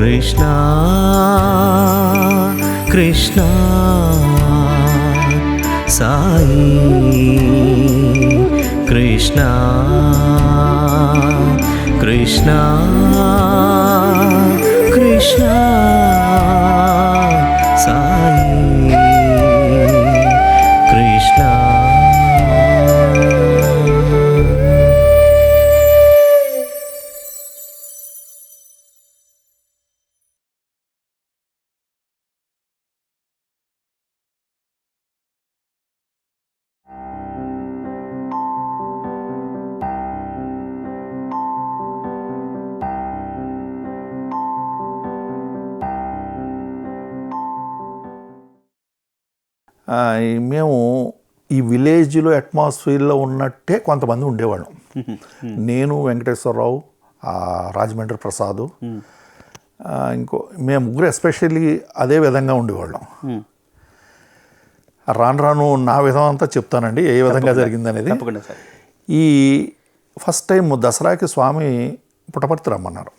కృష్ణ కృష్ణ సాయి కృష్ణ కృష్ణ కృష్ణ సాయి కృష్ణ. మేము ఈ విలేజ్లో అట్మాస్ఫియర్లో ఉన్నట్టే కొంతమంది ఉండేవాళ్ళం. నేను, వెంకటేశ్వరరావు, రాజమండ్రి ప్రసాద్, ఇంకో మేము ముగ్గురు ఎస్పెషల్లీ అదే విధంగా ఉండేవాళ్ళం. రాను రాను నా విధం అంతా చెప్తానండి ఏ విధంగా జరిగిందనేది. ఈ ఫస్ట్ టైం దసరాకి స్వామి పుట్టపర్తి రమ్మన్నారు.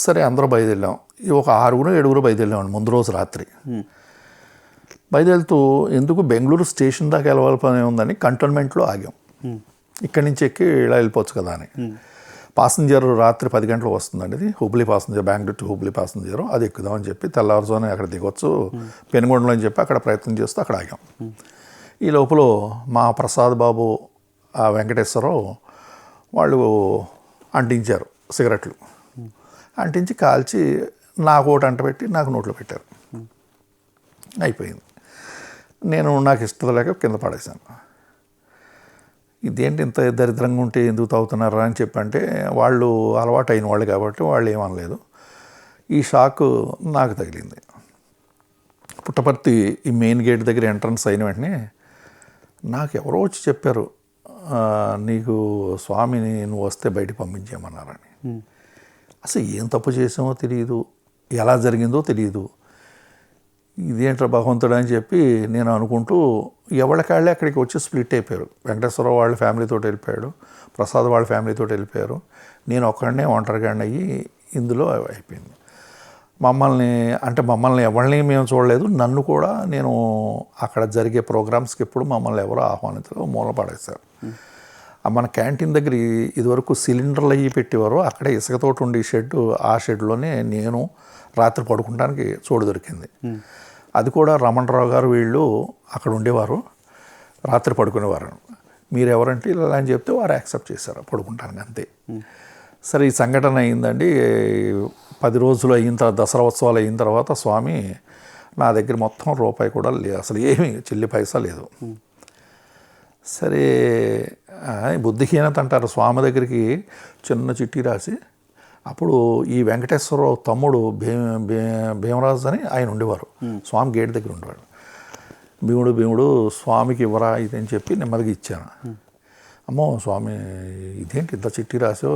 సరే అందరూ బయలుదేరాం. ఒక 6-7 బయలుదేరామండి ముందు రోజు రాత్రి. బయలుదేరుతూ ఎందుకు బెంగళూరు స్టేషన్ దాకా వెళ్ళాలి పని ఉందని కంటోన్మెంట్లో ఆగాం. ఇక్కడి నుంచి ఎక్కి ఇలా వెళ్ళిపోవచ్చు కదా అని. పాసింజర్ రాత్రి 10 గంటలకు వస్తుందండి. ఇది Hubli passenger, Bengaluru to Hubli passenger. అది ఎక్కుదామని చెప్పి తెల్లవారుజామున అక్కడ దిగొచ్చు పెనుగొండలో అని చెప్పి అక్కడ ప్రయత్నం చేస్తూ అక్కడ ఆగాం. ఈ లోపల మా ప్రసాద్ బాబు, ఆ వెంకటేశ్వరరావు వాళ్ళు అంటించారు సిగరెట్లు. అంటించి కాల్చి నాకు ఒకటి అంటపెట్టి నాకు నోట్లో పెట్టారు. అయిపోయింది. నేను నాకు ఇష్టం లేక కింద పడేశాను. ఇదేంటి ఇంత దరిద్రంగా ఉంటే ఎందుకు తాగుతున్నారా అని చెప్పంటే వాళ్ళు అలవాటు అయిన వాళ్ళు కాబట్టి వాళ్ళు ఏమనలేదు. ఈ షాక్ నాకు తగిలింది. పుట్టపర్తి ఈ మెయిన్ గేట్ దగ్గర ఎంట్రన్స్ అయిన వెంటనే నాకు ఎవరో వచ్చి చెప్పారు, నీకు స్వామిని నువ్వు వస్తే బయటికి పంపించేయమన్నారని. అసలు ఏం తప్పు చేసామో తెలియదు, ఎలా జరిగిందో తెలియదు. ఇదేంట్రా భగవంతుడు అని చెప్పి నేను అనుకుంటూ ఎవరికాళ్ళే అక్కడికి వచ్చి స్ప్లిట్ అయిపోయారు. వెంకటేశ్వరరావు వాళ్ళ ఫ్యామిలీతో వెళ్ళిపోయాడు, ప్రసాద్ వాళ్ళ ఫ్యామిలీతో వెళ్ళిపోయారు. నేను ఒక్కడనే ఒంటరిగాడిని అయ్యి ఇందులో అయిపోయింది. మమ్మల్ని ఎవరిని మేము చూడలేదు. నన్ను కూడా నేను అక్కడ జరిగే ప్రోగ్రామ్స్కి ఎప్పుడు మమ్మల్ని ఎవరో ఆహ్వానించలేదు, మూల పడేశారు. మన క్యాంటీన్ దగ్గర ఇదివరకు సిలిండర్లు అయ్యి పెట్టేవారు. అక్కడే ఇసుకతోటి ఉండే షెడ్, ఆ షెడ్లోనే నేను రాత్రి పడుకోవడానికి చోటు దొరికింది. అది కూడా రమణరావు గారు వీళ్ళు అక్కడ ఉండేవారు, రాత్రి పడుకునేవారు. మీరు ఎవరంటే ఇలా అని చెప్తే వారు యాక్సెప్ట్ చేశారు పడుకుంటానికి, అంతే. సరే ఈ సంఘటన అయిందండి. 10 రోజులు అయిన తర్వాత, దసరా ఉత్సవాలు అయిన తర్వాత స్వామి నా దగ్గర మొత్తం రూపాయి కూడా లేదు, అసలు ఏమీ చిల్లి పైసా లేదు. సరే బుద్ధిహీనత అంటారు. స్వామి దగ్గరికి చిన్న చిట్టి రాసి, అప్పుడు ఈ వెంకటేశ్వరరావు తమ్ముడు భీమరాజు అని ఆయన ఉండేవారు, స్వామి గేట్ దగ్గర ఉండేవాడు. భీముడు స్వామికి ఇవ్వరా ఇది అని చెప్పి నెమ్మదిగా ఇచ్చాను. అమ్మో స్వామి ఇదేంటి ఇంత చిట్టి రాసో,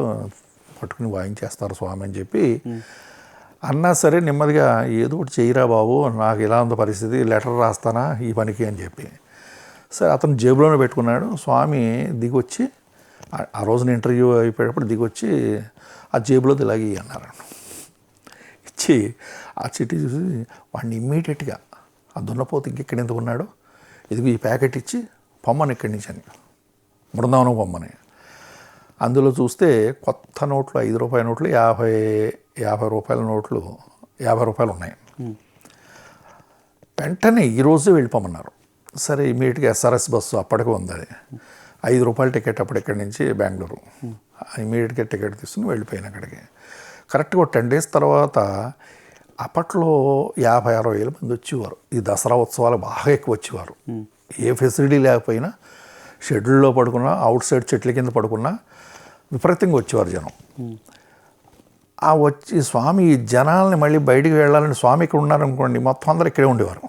పట్టుకుని వాయించేస్తారు స్వామి అని చెప్పి అన్నా. సరే నెమ్మదిగా ఏదో ఒకటి చేయరా బాబు, నాకు ఇలా ఉంది పరిస్థితి, లెటర్ రాస్తానా ఈ పనికి అని చెప్పి. సరే అతను జేబులోనే పెట్టుకున్నాడు. స్వామి దిగొచ్చి, ఆ రోజున ఇంటర్వ్యూ అయిపోయేటప్పుడు దిగొచ్చి ఆ జేబులో ఇలాగే అన్నారు. ఇచ్చి ఆ చిట్టి చూసి వాడిని ఇమ్మీడియట్గా ఆ దున్నపోతు ఇంకెక్కడ ఎందుకు ఉన్నాడు, ఇదిగో ఈ ప్యాకెట్ ఇచ్చి పొమ్మని ఇక్కడి నుంచి అని, బృందావనం పొమ్మని. అందులో చూస్తే కొత్త నోట్లు, 5 రూపాయల నోట్లు, రూపాయల నోట్లు 50 రూపాయలు ఉన్నాయి. వెంటనే ఈరోజే వెళ్ళిపోమన్నారు. సరే ఇమీడియట్గా ఎస్ఆర్ఎస్ బస్సు అప్పటికే ఉంది, అది 5 రూపాయల టికెట్ అప్పుడు ఇక్కడి నుంచి బెంగళూరు. ఇమీడియట్గా టికెట్ తీసుకుని వెళ్ళిపోయాను అక్కడికి. కరెక్ట్గా 10 డేస్ తర్వాత అప్పట్లో 50-60 వేల మంది వచ్చేవారు. ఈ దసరా ఉత్సవాలు బాగా ఎక్కువ వచ్చేవారు. ఏ ఫెసిలిటీ లేకపోయినా షెడ్యూల్లో పడుకున్నా, అవుట్ సైడ్ చెట్ల కింద పడుకున్నా విపరీతంగా వచ్చేవారు జనం. ఆ వచ్చి స్వామి జనాల్ని మళ్ళీ బయటికి వెళ్ళాలని, స్వామి ఇక్కడ ఉన్నారనుకోండి మొత్తం అందరూ ఇక్కడే ఉండేవారు.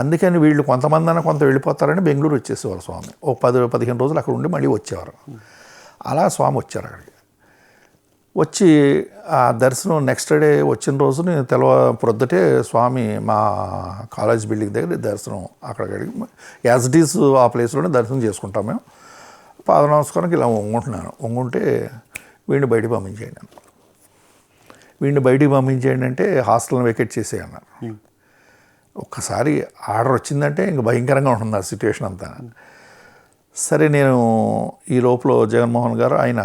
అందుకని వీళ్ళు కొంతమంది అయినా కొంత వెళ్ళిపోతారని బెంగళూరు వచ్చేసేవారు స్వామి. ఒక 10-15 రోజులు అక్కడ ఉండి మళ్ళీ వచ్చేవారు. అలా స్వామి వచ్చారు అక్కడికి. వచ్చి ఆ దర్శనం నెక్స్ట్ డే వచ్చిన రోజు నేను ప్రొద్దుటే స్వామి మా కాలేజ్ బిల్డింగ్ దగ్గర దర్శనం అక్కడికి యాజ్ ఇట్ ఈజ్ ఆ ప్లేస్లోనే దర్శనం చేసుకుంటాం మేము. పాద నమస్కారానికి ఇలా వంగుంటే వీడిని బయటికి పంపించేయండి అన్నారు. వీడిని బయటికి పంపించేయండి అంటే హాస్టల్ని వెకేట్ చేసేయన్నారు. ఒక్కసారి ఆర్డర్ వచ్చిందంటే ఇంక భయంకరంగా ఉంటుంది ఆ సిచ్యువేషన్ అంతా. సరే నేను ఈ లోపల జగన్మోహన్ గారు ఆయన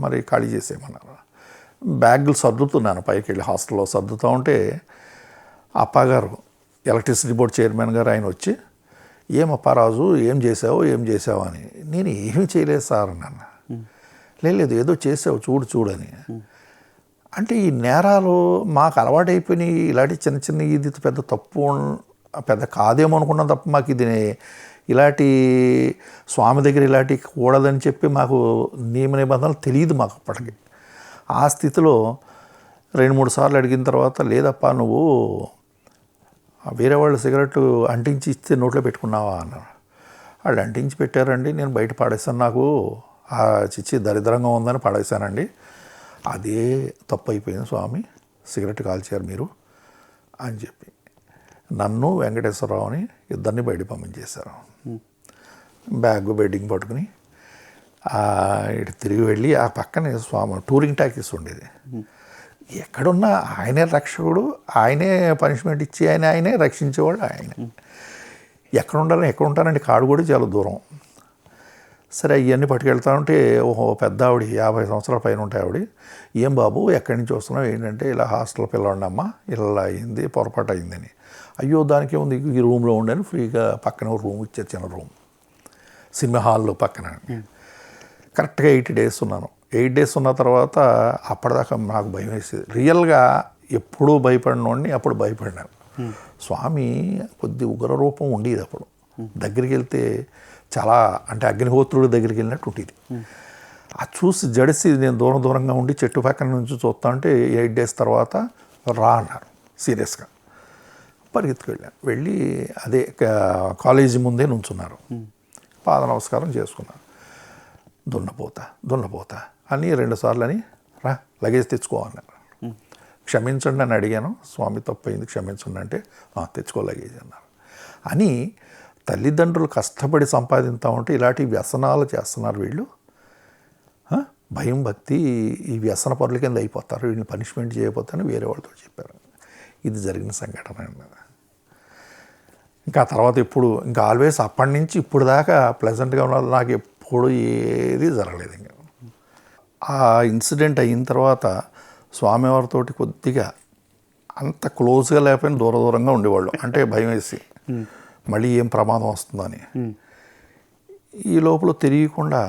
మరి ఖాళీ చేసేయమన్నారు. బ్యాగులు సర్దుతున్నాను పైకి వెళ్ళి, హాస్టల్లో సర్దుతూ ఉంటే అప్పగారు ఎలక్ట్రిసిటీ బోర్డ్ చైర్మన్ గారు ఆయన వచ్చి, ఏం అప్పారాజు ఏం చేసావు అని. నేను ఏమీ చేయలేదు సార్ అన్నాను. లేదు ఏదో చేసావు చూడని. అంటే ఈ నేరాలు మాకు అలవాటైపోయినాయి, ఇలాంటి చిన్న ఇది పెద్ద తప్పు పెద్ద కాదేమో అనుకున్నాం తప్ప మాకు ఇది ఇలాంటి స్వామి దగ్గర ఇలాంటి కూడదని చెప్పి మాకు నియమ నిబంధనలు తెలియదు మాకు అప్పటికి. ఆ స్థితిలో 2-3 సార్లు అడిగిన తర్వాత, లేదప్పా నువ్వు వేరే వాళ్ళు సిగరెట్ అంటించి ఇస్తే నోట్లో పెట్టుకున్నావా అన్నారు. వాళ్ళు అంటించి పెట్టారండి, నేను బయట పాడేశాను, నాకు ఆ చిచ్చి దరిద్రంగా ఉందని పాడేశానండి, అదే తప్పు అయిపోయింది స్వామి, సిగరెట్ కాల్చారు మీరు అని చెప్పి నన్ను వెంకటేశ్వరరావుని ఇద్దరిని బయట పంపించేశారు. బ్యాగ్ బెడ్డింగ్ పట్టుకుని ఇటు తిరిగి వెళ్ళి ఆ పక్కనే స్వామి టూరింగ్ టాకీస్ ఉండేది. ఎక్కడున్నా ఆయనే రక్షకుడు, ఆయనే పనిష్మెంట్ ఇచ్చి ఆయనే రక్షించేవాడు ఆయన. ఎక్కడ ఉంటానండి, కాడు కూడా చాలా దూరం. సరే ఇవన్నీ పట్టుకెళ్తా ఉంటే ఓహో పెద్ద ఆవిడ 50 సంవత్సరాల పైన ఉంటాయి ఆవిడ. ఏం బాబు ఎక్కడి నుంచి వస్తున్నావు ఏంటంటే, ఇలా హాస్టల్ పిల్లవాడినమ్మా ఇలా అయింది, పొరపాటు అయిందని. అయ్యో దానికి ఉంది, ఈ రూమ్లో ఉండని ఫ్రీగా పక్కన రూమ్ ఇచ్చారు, చిన్న రూమ్ సినిమా హాల్లో పక్కన. కరెక్ట్గా 8 డేస్ ఉన్నాను. 8 డేస్ ఉన్న తర్వాత అప్పటిదాకా నాకు భయం వేసేది. రియల్గా ఎప్పుడూ భయపడినోడిని అప్పుడు భయపడినాను. స్వామి కొద్ది ఉగ్ర రూపం ఉండేది అప్పుడు. దగ్గరికి వెళ్తే చాలా అంటే అగ్నిహోత్రుడి దగ్గరికి వెళ్ళినట్టు ఉంటుంది. అది చూసి జడిసి నేను దూరంగా ఉండి చెట్టు పక్కన నుంచి చూస్తా ఉంటే 8 డేస్ తర్వాత రా అన్నారు సీరియస్గా. పరిగెత్తుకు వెళ్ళి అదే కాలేజీ ముందే నుంచున్నారు. పాద నమస్కారం చేసుకున్నాను. దున్నపోతా అని 2 సార్లు అని రా లగేజ్ తెచ్చుకో అన్నారు. క్షమించండి అని అడిగాను. స్వామి తప్పైంది క్షమించండి అంటే తెచ్చుకో లగేజ్ అన్నారు. అని తల్లిదండ్రులు కష్టపడి సంపాదిస్తూ ఉంటే ఇలాంటి వ్యసనాలు చేస్తున్నారు వీళ్ళు. భయం భక్తి ఈ వ్యసన పనుల కింద అయిపోతారు, వీళ్ళని పనిష్మెంట్ చేయకపోతారని వేరే వాళ్ళతో చెప్పారు. ఇది జరిగిన సంఘటన. ఇంకా తర్వాత ఇప్పుడు ఇంకా ఆల్వేస్ అప్పటి నుంచి ఇప్పుడు దాకా ప్లెజెంట్గా ఉన్నది, నాకు ఎప్పుడు ఏది జరగలేదు. ఇంకా ఆ ఇన్సిడెంట్ అయిన తర్వాత స్వామివారితోటి కొద్దిగా అంత క్లోజ్గా లేకపోయినా దూరంగా ఉండేవాళ్ళు. అంటే భయం వేసి మళ్ళీ ఏం ప్రమాదం వస్తుందని. ఈ లోపల తెలియకుండా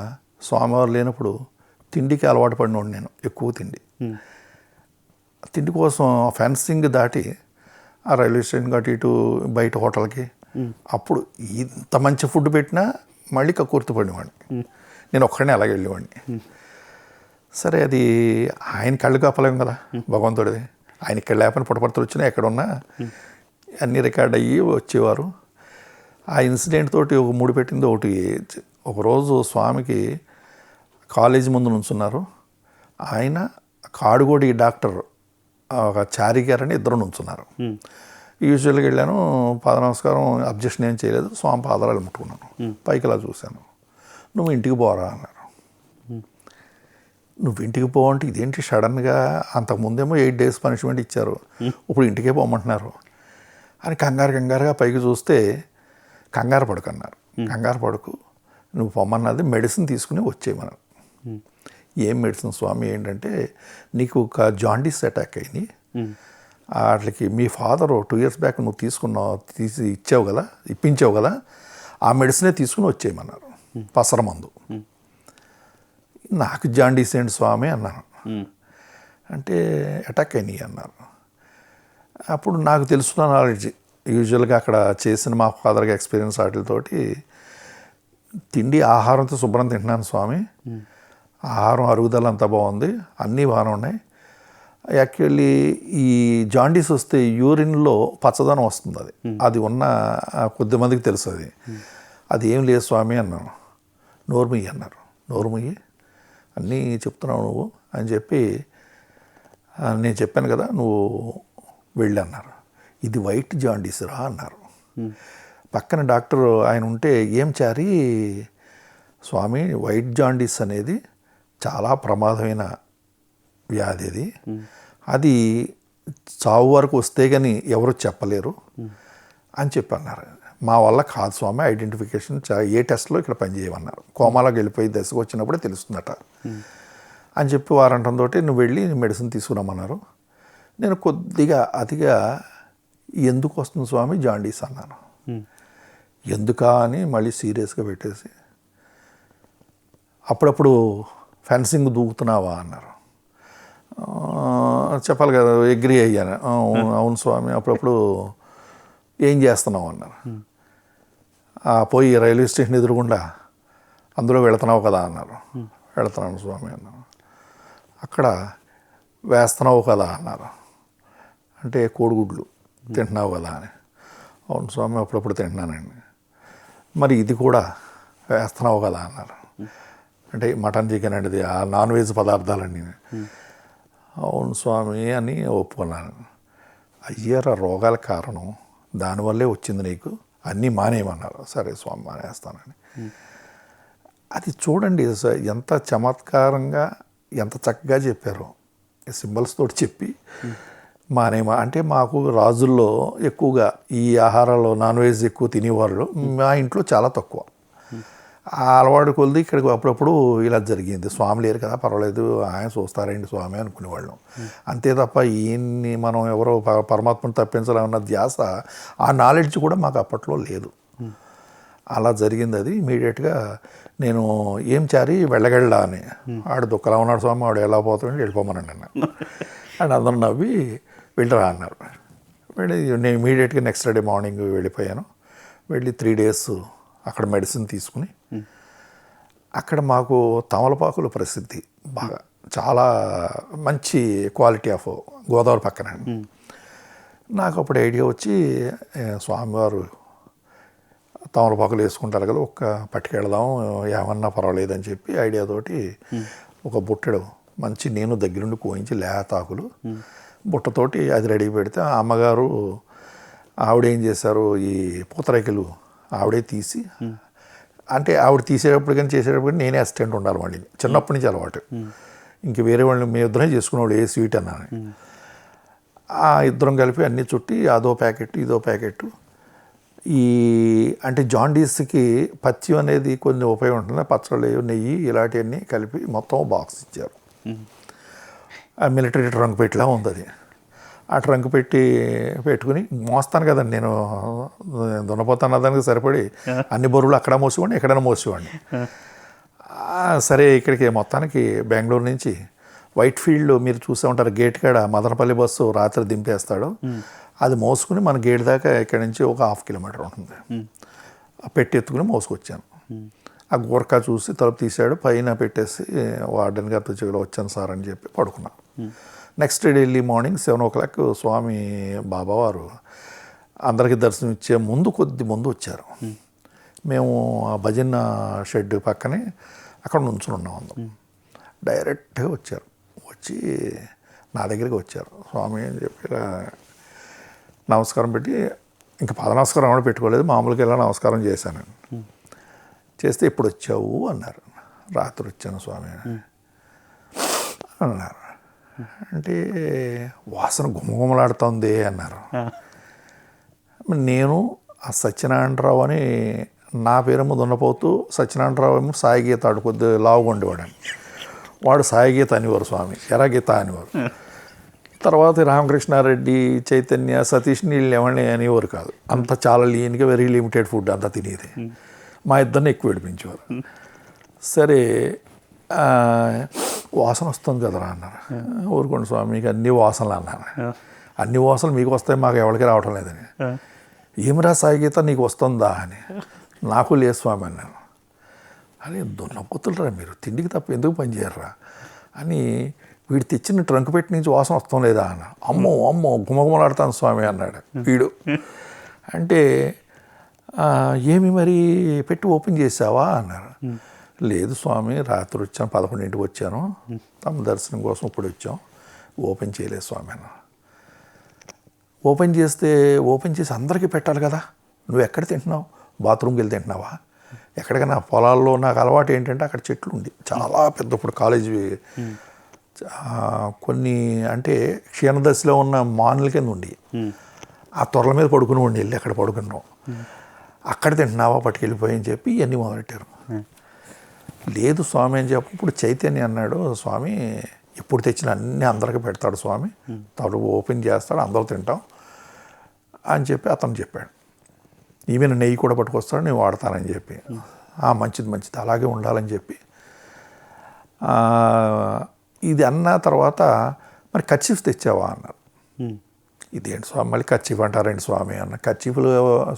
స్వామివారు లేనప్పుడు తిండికి అలవాటు పడినోడు నేను. ఎక్కువ తిండి కోసం ఫెన్సింగ్ దాటి ఆ రైల్వే స్టేషన్ అటు ఇటు బయట హోటల్కి అప్పుడు ఇంత మంచి ఫుడ్ పెట్టినా మళ్ళీ కక్కుర్తి పడినవాడిని. నేను ఒక్కడనే అలాగే వెళ్ళేవాడిని. సరే అది ఆయన కళ్ళు కాపలేం కదా భగవంతుడిది. ఆయన ఇక్కడ లేకపోయినా పుట్టపర్తులు వచ్చినా ఎక్కడున్నా అన్నీ రికార్డ్ అయ్యి వచ్చేవారు. ఆ ఇన్సిడెంట్ తోటి ఒక ముడి పెట్టింది ఒకటి. ఒకరోజు స్వామికి కాలేజీ ముందు నుంచున్నారు. ఆయన కాడుగోడి డాక్టర్ ఒక చారి గారని ఇద్దరు నుంచున్నారు. యూజువల్గా వెళ్ళాను, పాద నమస్కారం అబ్జెక్షన్ ఏం చేయలేదు, స్వామి పాదాలు ముట్టుకున్నాను. పైకి ఇలా చూశాను. నువ్వు ఇంటికి పోరా అన్నారు. నువ్వు ఇంటికి పోవంటే ఇదేంటి సడన్గా, అంతకుముందేమో 8 డేస్ పనిష్మెంట్ ఇచ్చారు, ఇప్పుడు ఇంటికే పోమంటున్నారు అని కంగారుగా పైకి చూస్తే కంగారు పడుకు అన్నారు. కంగారు పడుకు, నువ్వు పొమ్మన్నది మెడిసిన్ తీసుకుని వచ్చేయమన్నారు. ఏం మెడిసిన్ స్వామి ఏంటంటే నీకు ఒక జాండీస్ అటాక్ అయింది, వాటికి మీ ఫాదరు 2 years బ్యాక్ నువ్వు ఇప్పించావు కదా, ఆ మెడిసినే తీసుకుని వచ్చేయమన్నారు, పసర మందు. నాకు జాండీస్ ఏంటి స్వామి అన్నాను. అంటే అటాక్ అయినాయి అన్నారు. అప్పుడు నాకు తెలుసున్న నాలెడ్జ్ యూజువల్గా అక్కడ చేసిన మా ఫాదర్గా ఎక్స్పీరియన్స్ వాటితోటి తిండి ఆహారంతో శుభ్రం తింటున్నాను స్వామి, ఆహారం అరుగుదల అంతా బాగుంది, అన్నీ బాగానే ఉన్నాయి. యాక్చువల్లీ ఈ జాండీస్ వస్తే యూరిన్లో పచ్చదనం వస్తుంది, అది ఉన్న కొద్దిమందికి తెలుసు. అది ఏం లేదు స్వామి అన్నాను. నోర్మయ్యి అన్నారు. నోర్మయ్యి అన్నీ చెప్తున్నావు నువ్వు అని చెప్పి నేను చెప్పాను కదా నువ్వు వెళ్ళి అన్నారు. ఇది వైట్ జాండీస్ రా అన్నారు. పక్కన డాక్టర్ ఆయన ఉంటే ఏం చారి స్వామి, వైట్ జాండీస్ అనేది చాలా ప్రమాదమైన వ్యాధి, అది చావు వరకు వస్తే కానీ ఎవరు చెప్పలేరు అని చెప్పి అన్నారు. మా వల్ల కాదు స్వామి, ఐడెంటిఫికేషన్ ఏ టెస్ట్లో ఇక్కడ పనిచేయమన్నారు, కోమాలోకి వెళ్ళిపోయి దశకు వచ్చినప్పుడే తెలుస్తుందట అని చెప్పి వారంటంతో నువ్వు వెళ్ళి మెడిసిన్ తీసుకురామన్నారు. నేను కొద్దిగా అతిగా ఎందుకు వస్తుంది స్వామి జాండీస్ అన్నాను. ఎందుకా అని మళ్ళీ సీరియస్గా పెట్టేసి అప్పుడప్పుడు ఫెన్సింగ్ దూకుతున్నావా అన్నారు. చెప్పాలి కదా, అగ్రీ అయ్యాను. అవును స్వామి, అప్పుడప్పుడు ఏం చేస్తున్నావు అన్నారు. పోయి రైల్వే స్టేషన్ ఎదురుగుండా అందులో వెళుతున్నావు కదా అన్నారు. వెళుతున్నాను స్వామి అన్నాను. అక్కడ వేస్తున్నావు కదా అన్నారు. అంటే కోడిగుడ్లు తింటున్నావు కదా అని. అవును స్వామి, అప్పుడప్పుడు తింటున్నానండి. మరి ఇది కూడా వేస్తున్నావు కదా అన్నారు. అంటే మటన్, చికెన్ అనేది ఆ నాన్ వెజ్ పదార్థాలన్నీ. అవును స్వామి అని ఒప్పుకున్నాను. అయ్యారా రోగాల కారణం దానివల్లే వచ్చింది నీకు, అన్నీ మానేయమన్నారు. సరే స్వామి మానేస్తానని. అది చూడండి ఎంత చమత్కారంగా ఎంత చక్కగా చెప్పారు, సింబల్స్ తోటి చెప్పి మానేమా. అంటే మాకు రాజుల్లో ఎక్కువగా ఈ ఆహారాల్లో నాన్ వెజ్ ఎక్కువ తినేవాళ్ళు, మా ఇంట్లో చాలా తక్కువ. ఆ అలవాటు కొలిది ఇక్కడికి అప్పుడప్పుడు ఇలా జరిగింది. స్వామి లేరు కదా పర్వాలేదు, ఆయన చూస్తారండి స్వామి అనుకునేవాళ్ళం. అంతే తప్ప ఈయన్ని మనం ఎవరో పరమాత్మను తప్పించాలన్న ధ్యాస, ఆ నాలెడ్జ్ కూడా మాకు అప్పట్లో లేదు. అలా జరిగింది. అది ఇమీడియట్గా నేను ఏం చారి వెళ్ళగళ్ళా అని, ఆడు దుఃఖలా ఉన్నాడు స్వామి, ఆడు ఎలా పోతాడని వెళ్ళిపోమనండి అన్న. అండ్ అందరూ నవ్వి వెళ్ళరా అన్నారు. వెళ్ళి నేను ఇమీడియట్గా నెక్స్ట్ డే మార్నింగ్ వెళ్ళిపోయాను. వెళ్ళి 3 days అక్కడ మెడిసిన్ తీసుకుని, అక్కడ మాకు తమలపాకులు ప్రసిద్ధి బాగా, చాలా మంచి క్వాలిటీ ఆఫ్ గోదావరి పక్కన. నాకు అప్పుడు ఐడియా వచ్చి స్వామివారు తమలపాకులు వేసుకుంటారు కదా, ఒక్క పట్టుకెళ్దాం ఏమన్నా పర్వాలేదని చెప్పి ఐడియాతోటి ఒక బుట్టెడు మంచి నేను దగ్గరుండి కోయించి లేతాకులు బుట్టతోటి అది రెడీ పెడితే, ఆ అమ్మగారు ఆవిడేం చేశారు, ఈ పూతరేకులు ఆవిడే తీసి, అంటే ఆవిడ తీసేటప్పుడు కానీ చేసేటప్పుడు నేనే అసిస్టెంట్ ఉండాలి మళ్ళీ, చిన్నప్పటి నుంచి అలవాటు. ఇంక వేరే వాళ్ళని మీ ఇద్దరే చేసుకునేవాడు ఏ స్వీట్ అన్నాను. ఆ ఇద్దరం కలిపి అన్నీ చుట్టి అదో ప్యాకెట్ ఇదో ప్యాకెట్. ఈ అంటే జాండీస్కి పత్యం అనేది కొన్ని ఉపయోగం ఉంటుంది, పచ్చళ్ళు నెయ్యి ఇలాంటివన్నీ కలిపి మొత్తం బాక్స్ ఇచ్చారు. ఆ మిలిటరీ ట్రంక్ పెట్టిలా ఉంది అది. ఆ ట్రంక్ పెట్టుకుని మోస్తాను కదండి నేను, దున్నపోతాను దానికి సరిపడి అన్ని బరువులు అక్కడ మోసేవాడిని, ఎక్కడైనా మోసేవాడిని. సరే ఇక్కడికి మొత్తానికి బెంగళూరు నుంచి వైట్ ఫీల్డ్ మీరు చూసే ఉంటారు, గేట్ కాడ మదనపల్లి బస్సు రాత్రి దింపేస్తాడు, అది మోసుకుని మన గేట్ దాకా ఇక్కడి నుంచి ఒక 1/2 kilometer ఉంటుంది. పెట్టి ఎత్తుకుని మోసుకొచ్చాను. ఆ గోర్ఖా చూసి తలుపు తీశాడు, పైన పెట్టేసి వార్డెన్ గారితో చెవిలో వచ్చాను సార్ అని చెప్పి పడుకున్నాను. Next day early morning 7 o'clock స్వామి బాబావారు అందరికీ దర్శనం ఇచ్చే కొద్ది ముందు వచ్చారు. మేము ఆ భజన షెడ్ పక్కనే అక్కడ నుంచుని ఉన్నాం అందరం. డైరెక్ట్గా వచ్చారు, వచ్చి నా దగ్గరికి వచ్చారు. స్వామి అని చెప్పి నమస్కారం పెట్టి, ఇంకా పాద నమస్కారం కూడా పెట్టుకోలేదు, మామూలుగా ఇలా నమస్కారం చేశాను. చేస్తే ఎప్పుడు వచ్చావు అన్నారు. రాత్రి వచ్చాను స్వామి అన్నారు. అంటే వాసన గుమగుమలాడుతోంది అన్నారు. నేను ఆ సత్యనారాయణరావు అని నా పేరేమో దున్నపోతూ, సత్యనారాయణరావు ఏమో సాయి గీతాడు కొద్దిగా లావుగా ఉండేవాడని. వాడు సాయి గీత అనేవారు స్వామి, ఎర్ర గీత అనేవారు. తర్వాత రామకృష్ణారెడ్డి, చైతన్య, సతీష్ నీళ్ళు ఎవరిని అనేవారు కాదు. అంత చాలా లీన్గా వెరీ లిమిటెడ్ ఫుడ్ అంతా తినేది. మా ఇద్దరిని ఎక్కువ ఏడిపించేవారు. సరే వాసన వస్తుంది కదరా అన్నారు. ఊరుకోండి స్వామి, మీకు అన్ని వాసనలు అన్నాను. అన్ని వాసనలు మీకు వస్తాయి, మాకు ఎవరికి రావటం లేదని. ఏమిరా సాయి గీత నీకు వస్తుందా అని. నాకు లేదు స్వామి అన్నాను. అని దున్నపోతులరా మీరు, తిండికి తప్ప ఎందుకు పని చేయర్రా అని. వీడు తెచ్చిన ట్రంక్ పెట్టి నుంచి వాసన వస్తాం లేదా అన్న. అమ్మో అమ్మో గుమగుమలాడతాను స్వామి అన్నాడు వీడు. అంటే ఏమి మరి పెట్టి ఓపెన్ చేసావా అన్నారు. లేదు స్వామి, రాత్రి వచ్చాను, 11ంటికి వచ్చాను, తమ దర్శనం కోసం ఇప్పుడు వచ్చాం, ఓపెన్ చేయలేదు స్వామి అన్న. ఓపెన్ చేసి అందరికీ పెట్టాలి కదా, నువ్వు ఎక్కడ తింటున్నావు, బాత్రూమ్కి వెళ్ళి తింటున్నావా? ఎక్కడికైనా పొలాల్లో నాకు అలవాటు ఏంటంటే అక్కడ చెట్లు ఉండి చాలా పెద్ద, ఇప్పుడు కాలేజీ కొన్ని అంటే క్షీణదశలో ఉన్న మానుల కింద ఉండి ఆ తొరల మీద పడుకుని ఉండి వెళ్ళి అక్కడ పడుకున్నావు, అక్కడ తింటున్నావా పట్టుకెళ్ళిపోయి అని చెప్పి ఇవన్నీ మొదలెట్టారు. లేదు స్వామి అని చెప్పి ఇప్పుడు చైతన్య అన్నాడు, స్వామి ఎప్పుడు తెచ్చిన అన్నీ అందరికీ పెడతాడు స్వామి, తను ఓపెన్ చేస్తాడు, అందరూ తింటాం అని చెప్పి అతను చెప్పాడు. ఈవెన్ నెయ్యి కూడా పట్టుకొస్తాడు, నేను వాడతానని చెప్పి. మంచిది అలాగే ఉండాలని చెప్పి ఇది అన్న తర్వాత మరి కర్చీఫ్ తెచ్చావా అన్నారు. ఇదేంటి స్వామి మళ్ళీ కర్చీఫ్ అంటారండి స్వామి అన్న. కర్చీఫ్లు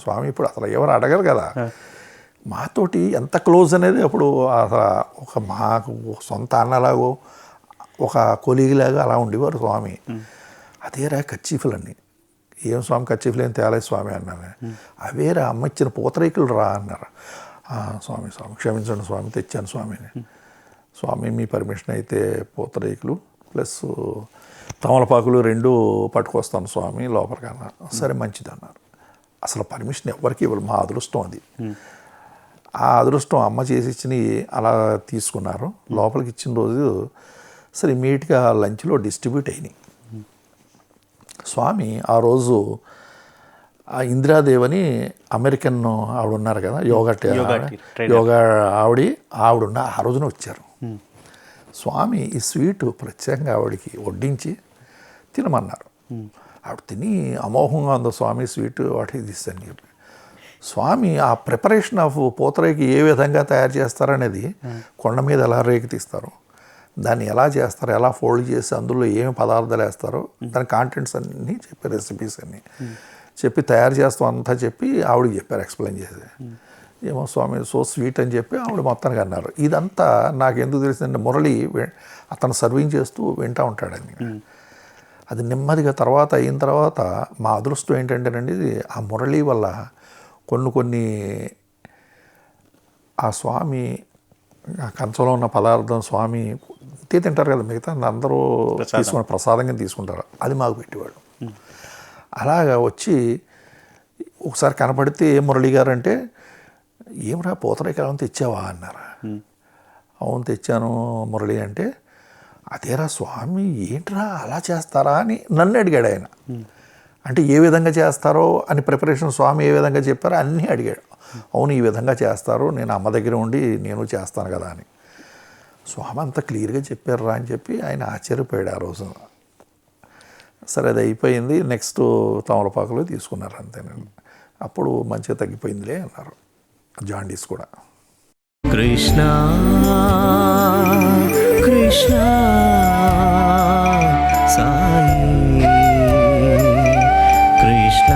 స్వామి ఇప్పుడు అసలు ఎవరు అడగరు కదా, మాతోటి ఎంత క్లోజ్ అనేది అప్పుడు అసలు మాకు సొంత అన్నలాగో ఒక కొలీగిలాగా అలా ఉండేవారు స్వామి. అదేరా కర్చీఫ్లన్నీ. ఏం స్వామి కర్చీఫ్లు ఏం తేలేదు స్వామి అన్నాను. అవేరా అమ్మ ఇచ్చిన పూతరేకులు రా అన్నారు. స్వామి క్షమించండి స్వామి, తెచ్చాను స్వామిని. స్వామి మీ పర్మిషన్ అయితే పూతరేకులు ప్లస్ తమలపాకులు 2 పట్టుకొస్తాను స్వామి లోపలికి అన్నారు. సరే మంచిది అన్నారు. అసలు పర్మిషన్ ఎవరికి ఇవ్వాలి, మా అదృష్టం అది. ఆ అదృష్టం అమ్మ చేసి ఇచ్చినవి అలా తీసుకున్నారు. లోపలికి ఇచ్చిన రోజు సరే ఇమీడియట్గా లంచ్లో డిస్ట్రిబ్యూట్ అయినాయి. స్వామి ఆ రోజు ఆ ఇందిరాదేవని అమెరికన్ ఆవిడ ఉన్నారు కదా, యోగా ఆవిడున్న ఆ రోజున వచ్చారు. స్వామి ఈ స్వీటు ప్రత్యేకంగా ఆవిడకి వడ్డించి తినమన్నారు. ఆవిడ తిని అమోఘంగా ఉందో స్వామి స్వీట్ వాటికి తీస్తాను చెప్పి. స్వామి ఆ ప్రిపరేషన్ ఆఫ్ పూతరేకి ఏ విధంగా తయారు చేస్తారనేది, కొండ మీద ఎలా రేకి తీస్తారు, దాన్ని ఎలా చేస్తారు, ఎలా ఫోల్డ్ చేసి అందులో ఏమి పదార్థాలు వేస్తారో దాని కాంటెంట్స్ అన్నీ చెప్పి, రెసిపీస్ అన్నీ చెప్పి తయారు చేస్తాం అంతా చెప్పి ఆవిడకి చెప్పారు, ఎక్స్ప్లెయిన్ చేసి. ఏమో స్వామి సో స్వీట్ అని చెప్పి ఆవిడ మొత్తానికి అన్నారు. ఇదంతా నాకు ఎందుకు తెలిసిందంటే మురళి అతను సర్వింగ్ చేస్తూ వింటూ ఉంటాడని. అది నెమ్మదిగా తర్వాత అయిన తర్వాత మా అదృష్టం ఏంటంటేనండి, ఆ మురళి వల్ల కొన్ని ఆ స్వామి ఆ కంచంలో ఉన్న పదార్థం స్వామి తింటారు కదా, మిగతా అందరూ తీసుకుని ప్రసాదంగా తీసుకుంటారు, అది మాకు పెట్టేవాడు. అలాగా వచ్చి ఒకసారి కనపడితే ఏ మురళి గారు అంటే, ఏమరా పూతరేకాయలు తెచ్చావా అన్నారు. అవును తెచ్చాను మురళి అంటే, అదేరా స్వామి ఏంట్రా అలా చేస్తారా అని నన్ను అడిగాడు ఆయన. అంటే ఏ విధంగా చేస్తారో అని ప్రిపరేషన్ స్వామి ఏ విధంగా చెప్పారో అన్నీ అడిగాడు. అవును ఈ విధంగా చేస్తారు, నేను అమ్మ దగ్గర ఉండి నేను చేస్తాను కదా అని. స్వామి అంత క్లియర్గా చెప్పారా అని చెప్పి ఆయన ఆశ్చర్యపోయాడు ఆ రోజు. సరే అది అయిపోయింది, నెక్స్ట్ తమలపాకులు తీసుకున్నారు అంతేనండి. అప్పుడు మంచిగా తగ్గిపోయిందిలే అన్నారు జాండీస్ కూడా. కృష్ణ కృష్ణ సాయి కృష్ణ